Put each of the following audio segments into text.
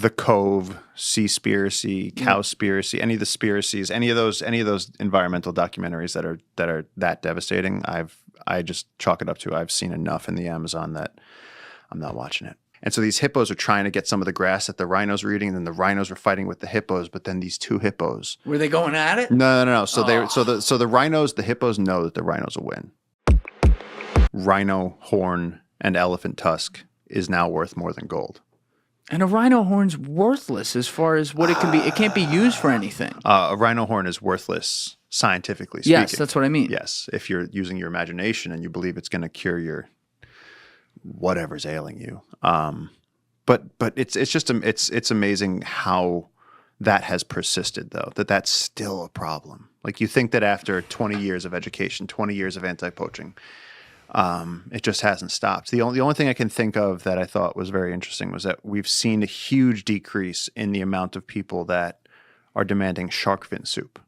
The Cove, Seaspiracy, Cowspiracy, any of the spiracies, any of those environmental documentaries that are that devastating, I just chalk it up to I've seen enough in the Amazon that I'm not watching it. And so these hippos are trying to get some of the grass that the rhinos were eating, and then the rhinos were fighting with the hippos. But then these two hippos were they going at it? No. So the rhinos, the hippos know that the rhinos will win. Rhino horn and elephant tusk is now worth more than gold. And a rhino horn's worthless as far as what it can be. It can't be used for anything. A rhino horn is wortherless scientifically speaking. Yes, that's what I mean. Yes, if you're using your imagination and you believe it's going to cure your whatever's ailing you. But it's amazing how that has persisted, though, that's still a problem. Like, you think that after 20 years of education, 20 years of anti-poaching, it just hasn't stopped. The only thing I can think of that I thought was very interesting was that we've seen a huge decrease in the amount of people that are demanding shark fin soup.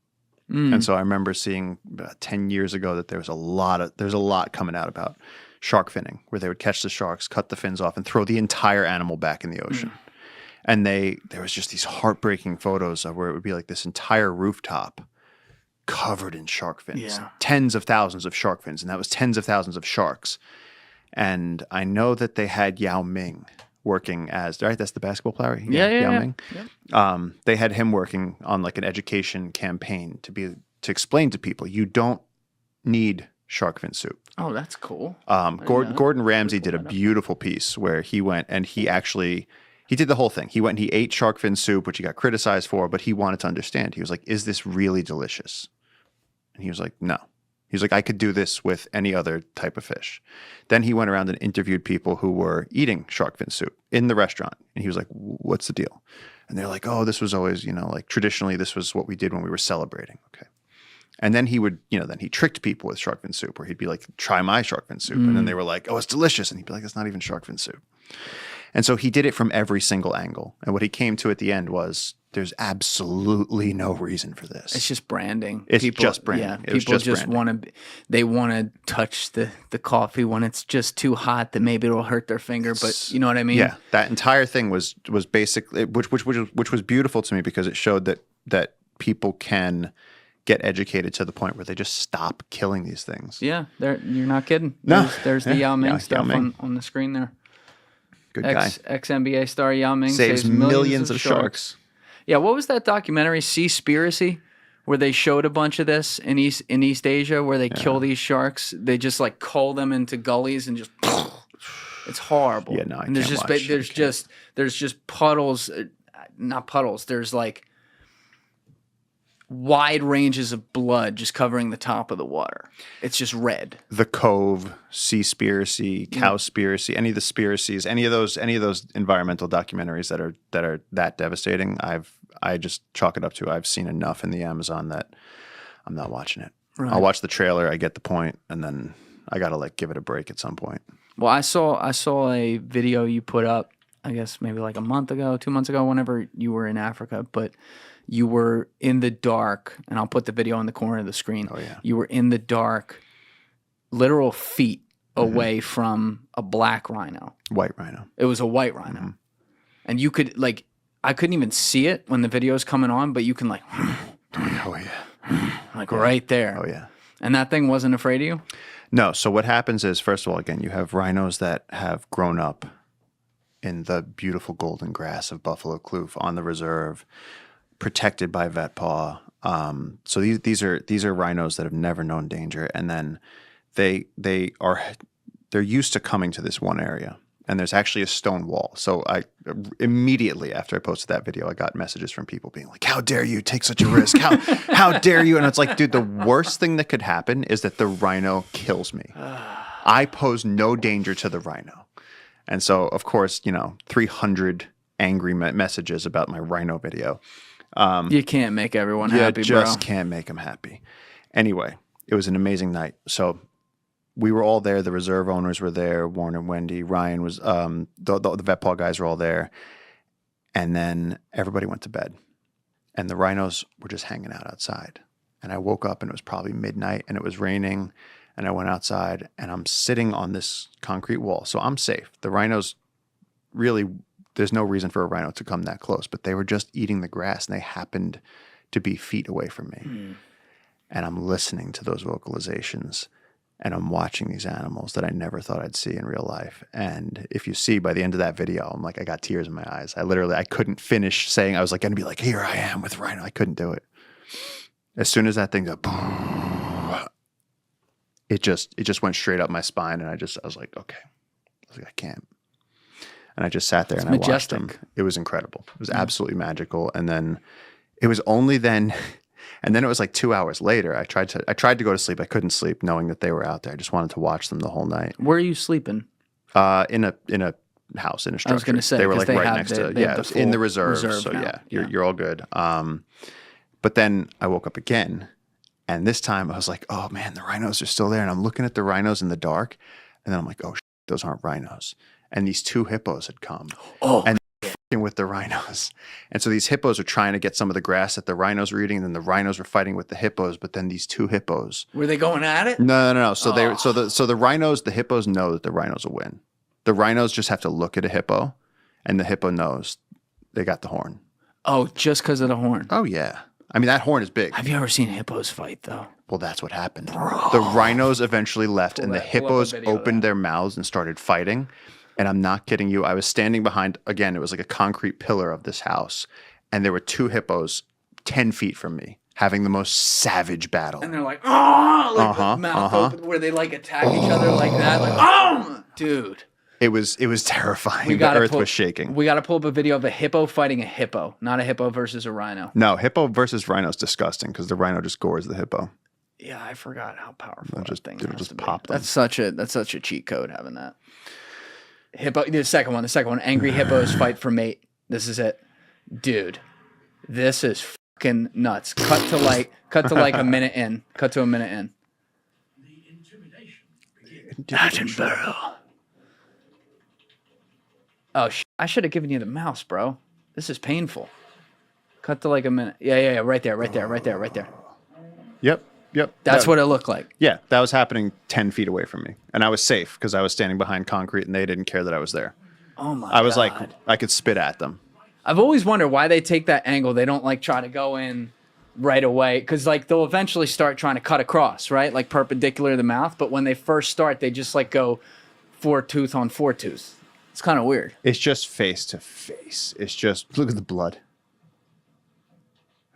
And so I remember seeing 10 years ago that there's a lot coming out about shark finning, where they would catch the sharks, cut the fins off, and throw the entire animal back in the ocean. And there was just these heartbreaking photos of where it would be like this entire rooftop covered in shark fins, tens of thousands of shark fins, and that was tens of thousands of sharks. And I know that they had Yao Ming working as, right? That's the basketball player. Yao Ming. Yeah. They had him working on like an education campaign to explain to people, you don't need shark fin soup. Oh, that's cool. Gordon Ramsay did a beautiful piece where he went and he did the whole thing. He went and he ate shark fin soup, which he got criticized for, but he wanted to understand. He was like, is this really delicious? And he was like, no. He was like, I could do this with any other type of fish. Then he went around and interviewed people who were eating shark fin soup in the restaurant. And he was like, what's the deal? And they're like, oh, this was always, like traditionally this was what we did when we were celebrating. Okay. And then he would, then he tricked people with shark fin soup, where he'd be like, try my shark fin soup. And then they were like, oh, it's delicious. And he'd be like, it's not even shark fin soup. And so he did it from every single angle. And what he came to at the end was, there's absolutely no reason for this. It's just branding. It's just branding. Yeah, people just want to touch the coffee when it's just too hot that maybe it'll hurt their finger, but you know what I mean? Yeah, that entire thing was basically, which was beautiful to me, because it showed that people can get educated to the point where they just stop killing these things. Yeah, you're not kidding. No. There's the Yao Ming stuff on the screen there. Good guy. Ex-NBA star Yao Ming saves millions of sharks. Yeah, what was that documentary, Seaspiracy, where they showed a bunch of this in East Asia, where they kill these sharks? They just like cull them into gullies and just it's horrible. Yeah, no, I and can't watch. There's just puddles, not puddles. There's like wide ranges of blood just covering the top of the water. It's just red. The Cove, Seaspiracy, Cowspiracy, any of the spiracies, any of those environmental documentaries that are that devastating, I just chalk it up to I've seen enough in the Amazon that I'm not watching it. Right. I'll watch the trailer, I get the point, and then I gotta like give it a break at some point. Well, I saw a video you put up, I guess maybe like a month ago, 2 months ago, whenever you were in Africa, but you were in the dark, and I'll put the video on the corner of the screen. Oh, yeah. You were in the dark, literal feet away from a black rhino. White rhino. It was a white rhino. Mm-hmm. And you could, like, I couldn't even see it when the video is coming on, but you can, like, oh, yeah. Like right there. Oh, yeah. And that thing wasn't afraid of you? No. So what happens is, first of all, again, you have rhinos that have grown up in the beautiful golden grass of Buffalo Kloof on the reserve, protected by vet paw. So these are rhinos that have never known danger, and then they're used to coming to this one area, and there's actually a stone wall. So I immediately after I posted that video, I got messages from people being like, "How dare you take such a risk? How dare you?" And it's like, dude, the worst thing that could happen is that the rhino kills me. I pose no danger to the rhino, and so of course 300 angry messages about my rhino video. You can't make everyone happy, bro. You just can't make them happy. Anyway, it was an amazing night. So we were all there. The reserve owners were there. Warren and Wendy. Ryan was, the vet paw guys were all there. And then everybody went to bed. And the rhinos were just hanging out outside. And I woke up and it was probably midnight and it was raining. And I went outside and I'm sitting on this concrete wall. So I'm safe. The rhinos really there's no reason for a rhino to come that close, but they were just eating the grass and they happened to be feet away from me. And I'm listening to those vocalizations and I'm watching these animals that I never thought I'd see in real life. And if you see by the end of that video, I'm like, I got tears in my eyes. I couldn't finish saying, I was like, going to be like, here I am with rhino. I couldn't do it. As soon as that thing goes, it just went straight up my spine. And I was like, okay. I was like, I can't. And I just sat there and I watched them. It was incredible. It was absolutely magical. And then it was only then, and then it was like 2 hours later. I tried to go to sleep. I couldn't sleep knowing that they were out there. I just wanted to watch them the whole night. Where are you sleeping? In a house, in a structure. I was going to say, they were like right next to, it was in the reserve. So now. You're all good. But then I woke up again. And this time I was like, oh man, the rhinos are still there. And I'm looking at the rhinos in the dark. And then I'm like, oh, those aren't rhinos. And these 2 hippos had come. And they're fighting with the rhinos. And so these hippos are trying to get some of the grass that the rhinos were eating. And then the rhinos were fighting with the hippos. But then these 2 hippos. Were they going at it? No. So the rhinos, the hippos know that the rhinos will win. The rhinos just have to look at a hippo. And the hippo knows they got the horn. Oh, just because of the horn. Oh, yeah. I mean, that horn is big. Have you ever seen hippos fight, though? Well, that's what happened. The rhinos eventually left, and the hippos opened their mouths and started fighting. And I'm not kidding you. I was standing behind, again, it was like a concrete pillar of this house. And there were 2 hippos 10 feet from me having the most savage battle. And they're like, oh, like with mouth open, where they like attack each other like that. Like, oh, dude. It was terrifying. The earth was shaking. We got to pull up a video of a hippo fighting a hippo, not a hippo versus a rhino. No, hippo versus rhino is disgusting because the rhino just gores the hippo. Yeah, I forgot how powerful that thing It'll just pop them. That's such a cheat code having that. Hippo. The second one. Angry hippos fight for mate. This is it, dude. This is fucking nuts. Cut to like a minute in. Cut to a minute in. The intimidation. Attenborough. Oh, I should have given you the mouse, bro. This is painful. Cut to like a minute. Yeah. Right there. Yep. That's what it looked like. Yeah, that was happening 10 feet away from me. And I was safe because I was standing behind concrete and they didn't care that I was there. Oh, my God. I was like, I could spit at them. I've always wondered why they take that angle. They don't like try to go in right away because like they'll eventually start trying to cut across, right? Like perpendicular to the mouth. But when they first start, they just like go 4 tooth on 4 tooth. It's kind of weird. It's just face to face. It's just, look at the blood.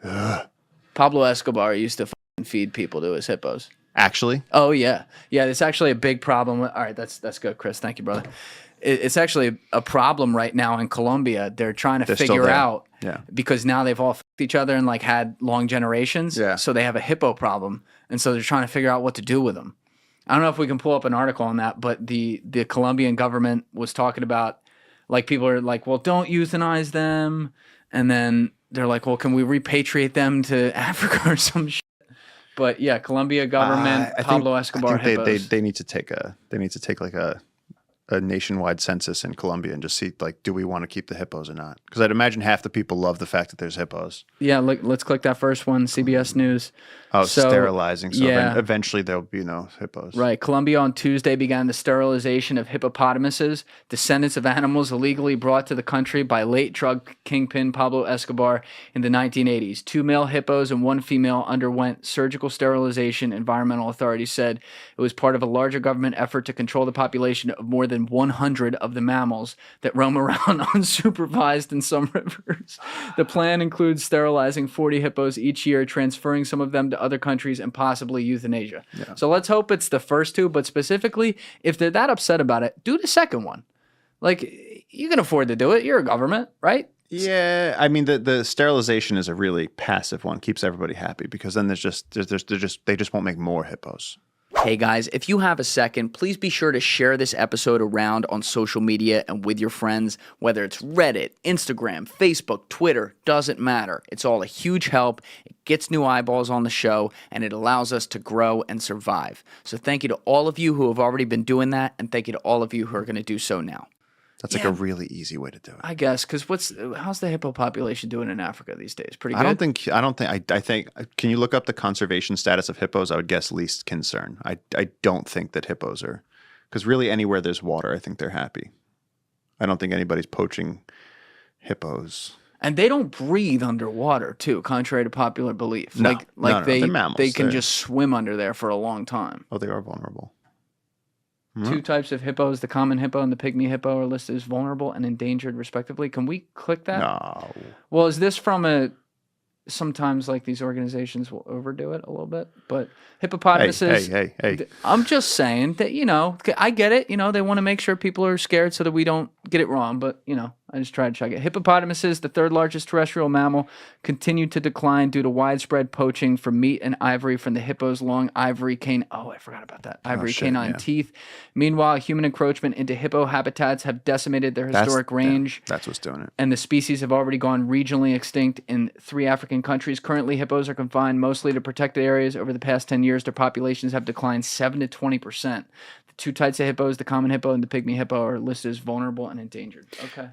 Ugh. Pablo Escobar used to feed people to his hippos. Actually? Oh, yeah. Yeah, it's actually a big problem. All right, that's good, Chris. Thank you, brother. It's actually a problem right now in Colombia. They're trying to figure out, because now they've all f***ed each other and like had long generations. Yeah. So they have a hippo problem. And so they're trying to figure out what to do with them. I don't know if we can pull up an article on that, but the Colombian government was talking about, like, people are like, well, don't euthanize them. And then they're like, well, can we repatriate them to Africa or some shit? But yeah, Colombia government, Pablo Escobar hippos. They need to take like a nationwide census in Colombia and just see, like, do we want to keep the hippos or not? Because I'd imagine half the people love the fact that there's hippos. Yeah, let's click that first one, CBS News. Oh, sterilizing. So eventually there'll be no hippos. Right. Colombia on Tuesday began the sterilization of hippopotamuses, descendants of animals illegally brought to the country by late drug kingpin Pablo Escobar in the 1980s. 2 male hippos and 1 female underwent surgical sterilization, environmental authorities said. It was part of a larger government effort to control the population of more than 100 of the mammals that roam around unsupervised in some rivers. The plan includes sterilizing 40 hippos each year, transferring some of them to other countries, and possibly euthanasia. Yeah. So let's hope it's the first 2, but specifically, if they're that upset about it, do the second one. Like, you can afford to do it. You're a government, right? Yeah, I mean the sterilization is a really passive one. Keeps everybody happy because then they just won't make more hippos. Hey guys, if you have a second, please be sure to share this episode around on social media and with your friends, whether it's Reddit, Instagram, Facebook, Twitter, doesn't matter. It's all a huge help. It gets new eyeballs on the show, and it allows us to grow and survive. So thank you to all of you who have already been doing that, and thank you to all of you who are going to do so now. That's like a really easy way to do it. I guess, because how's the hippo population doing in Africa these days? Pretty good? I think, can you look up the conservation status of hippos? I would guess least concern. I don't think that hippos are, because really anywhere there's water, I think they're happy. I don't think anybody's poaching hippos. And they don't breathe underwater, too, contrary to popular belief. No, like they're mammals. they can just swim under there for a long time. Oh, they are vulnerable. Two types of hippos, the common hippo and the pygmy hippo, are listed as vulnerable and endangered, respectively. Can we click that? No. Well, is this from a... Sometimes, like, these organizations will overdo it a little bit, but hippopotamuses... Hey. I'm just saying that, I get it. They want to make sure people are scared so that we don't get it wrong, but, I just try to check it. Hippopotamuses, the third largest terrestrial mammal, continue to decline due to widespread poaching for meat and ivory from the hippo's long ivory canine. Oh, I forgot about that. Canine teeth. Meanwhile, human encroachment into hippo habitats have decimated their historic range. That's what's doing it. And the species have already gone regionally extinct in 3 African countries. Currently, hippos are confined mostly to protected areas. Over the past 10 years, their populations have declined 7 to 20%. The 2 types of hippos, the common hippo and the pygmy hippo, are listed as vulnerable and endangered. Okay.